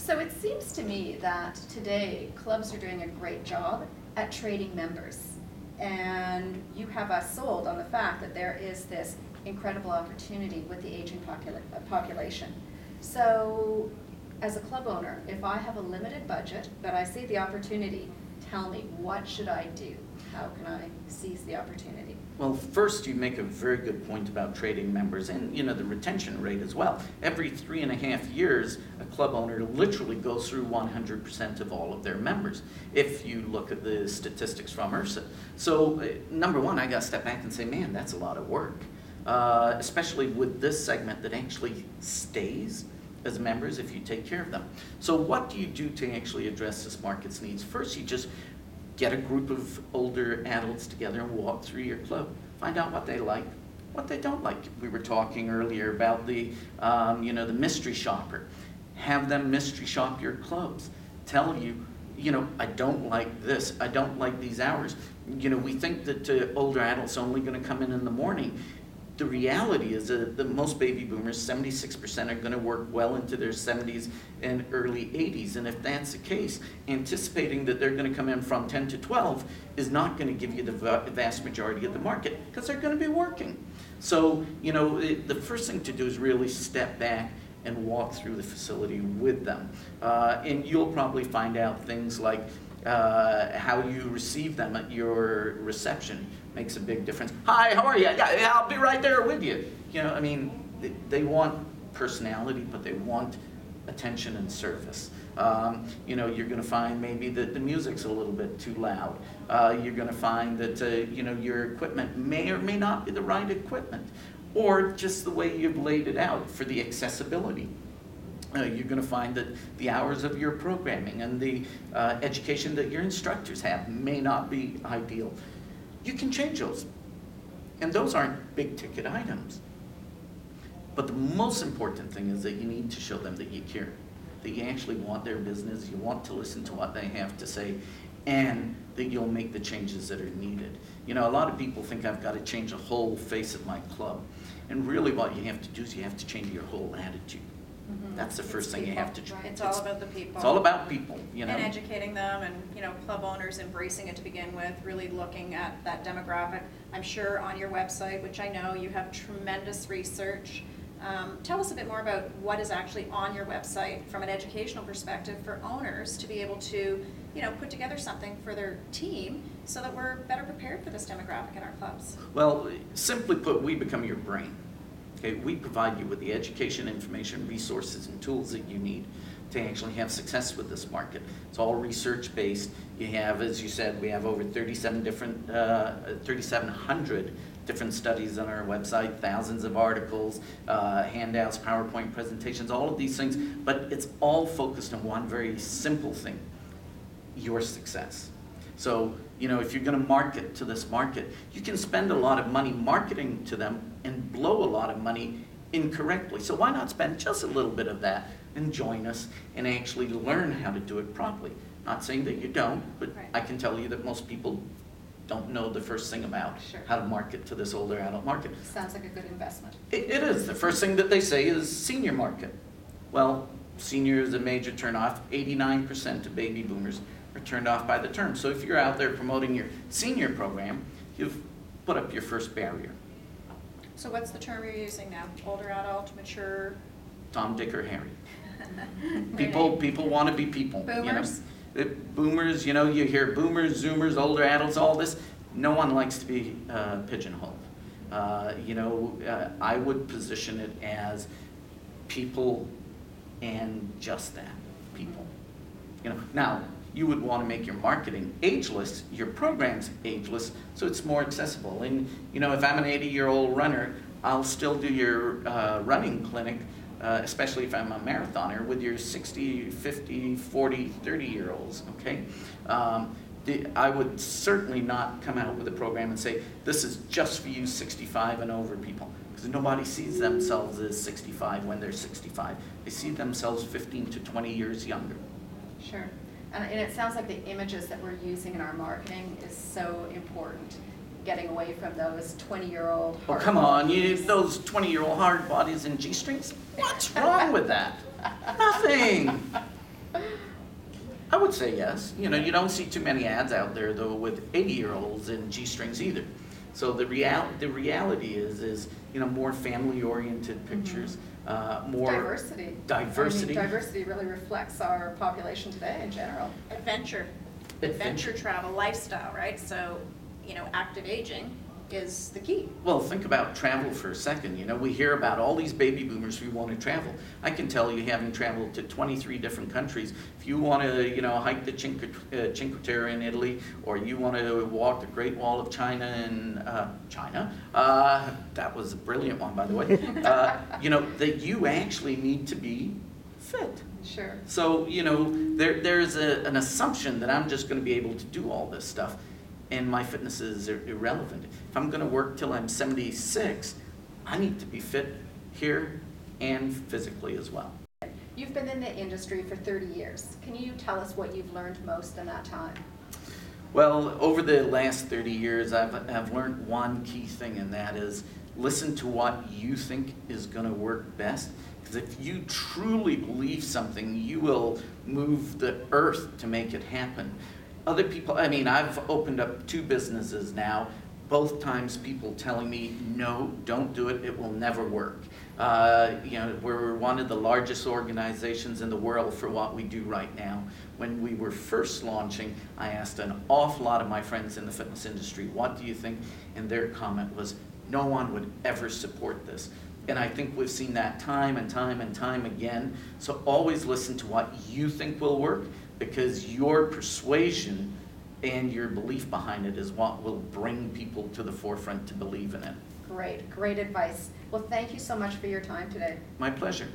So it seems to me that today clubs are doing a great job at trading members. And you have us sold on the fact that there is this incredible opportunity with the aging population. So as a club owner, if I have a limited budget, but I see the opportunity, tell me, what should I do? How can I seize the opportunity? Well, first, you make a very good point about trading members and, the retention rate as well. Every 3.5 years, a club owner literally goes through 100% of all of their members, if you look at the statistics from IRSA. So, number one, I got to step back and say, man, that's a lot of work, especially with this segment that actually stays as members if you take care of them. So what do you do to actually address this market's needs? First, you just get a group of older adults together and walk through your club. Find out what they like, what they don't like. We were talking earlier about the mystery shopper. Have them mystery shop your clubs. Tell you, I don't like this. I don't like these hours. We think that older adults are only going to come in the morning. The reality is that most baby boomers, 76%, are going to work well into their 70s and early 80s. And if that's the case, anticipating that they're going to come in from 10 to 12 is not going to give you the vast majority of the market because they're going to be working. So, the first thing to do is really step back and walk through the facility with them. And you'll probably find out things like how you receive them at your reception makes a big difference. Hi, how are you? Yeah, I'll be right there with you. They want personality, but they want attention and service. You're going to find maybe that the music's a little bit too loud. You're going to find that your equipment may or may not be the right equipment, or just the way you've laid it out for the accessibility. You're going to find that the hours of your programming and the education that your instructors have may not be ideal. You can change those. And those aren't big ticket items. But the most important thing is that you need to show them that you care, that you actually want their business, you want to listen to what they have to say, and that you'll make the changes that are needed. A lot of people think I've got to change the whole face of my club. And really what you have to do is you have to change your whole attitude. Mm-hmm. That's the first thing you have to do. Right. It's all about the people. It's all about people, And educating them, and club owners embracing it to begin with, really looking at that demographic. I'm sure on your website, which I know you have tremendous research. Tell us a bit more about what is actually on your website from an educational perspective for owners to be able to, put together something for their team so that we're better prepared for this demographic in our clubs. Well, simply put, we become your brain. Okay, we provide you with the education, information, resources, and tools that you need to actually have success with this market. It's all research-based. You have, as you said, we have over 3,700 different studies on our website, thousands of articles, handouts, PowerPoint presentations, all of these things, but it's all focused on one very simple thing: your success. So, if you're going to market to this market, you can spend a lot of money marketing to them and blow a lot of money incorrectly. So why not spend just a little bit of that and join us and actually learn how to do it properly? Not saying that you don't, but right. I can tell you that most people don't know the first thing about how to market to this older adult market. Sounds like a good investment. It is. The first thing that they say is senior market. Well, senior is a major turnoff. 89% of baby boomers are turned off by the term. So if you're out there promoting your senior program, you've put up your first barrier. So what's the term you're using now? Older adult, mature? Tom, Dick, or Harry. People want to be people. Boomers? Boomers, you hear boomers, zoomers, older adults, all this. No one likes to be pigeonholed. I would position it as people and just that, people. Now, you would want to make your marketing ageless, your programs ageless, so it's more accessible. And, if I'm an 80-year-old runner, I'll still do your running clinic, especially if I'm a marathoner, with your 60, 50, 40, 30-year-olds, okay? I would certainly not come out with a program and say, this is just for you 65 and over people, because nobody sees themselves as 65 when they're 65. They see themselves 15 to 20 years younger. Sure. And it sounds like the images that we're using in our marketing is so important, getting away from those 20-year-old hard come on, those 20-year-old hard bodies and G-strings? What's wrong with that? Nothing. I would say yes. You know, you don't see too many ads out there though with 80-year-olds in G-strings either. So the reality is you know, more family-oriented pictures, more Diversity. diversity. I mean, diversity really reflects our population today in general. Adventure travel, lifestyle, right? So, you know, active aging is the key. Well, think about travel for a second. You know, we hear about all these baby boomers who want to travel. I can tell you, having traveled to 23 different countries, if you want to, you know, hike the Cinque Terre in Italy, or you want to walk the Great Wall of China in China, that was a brilliant one, by the way, you know, that you actually need to be fit. Sure. So, you know, there's an assumption that I'm just going to be able to do all this stuff, and my fitness is irrelevant. If I'm going to work till I'm 76, I need to be fit here and physically as well. You've been in the industry for 30 years. Can you tell us what you've learned most in that time? Well, over the last 30 years, I've learned one key thing, and that is listen to what you think is going to work best. Because if you truly believe something, you will move the earth to make it happen. Other people, I mean, I've opened up 2 businesses now, both times people telling me, no, don't do it, it will never work. You know, we're one of the largest organizations in the world for what we do right now. When we were first launching, I asked an awful lot of my friends in the fitness industry, what do you think? And their comment was, no one would ever support this. And I think we've seen that time and time and time again. So always listen to what you think will work, because your persuasion and your belief behind it is what will bring people to the forefront to believe in it. Great, great advice. Well, thank you so much for your time today. My pleasure.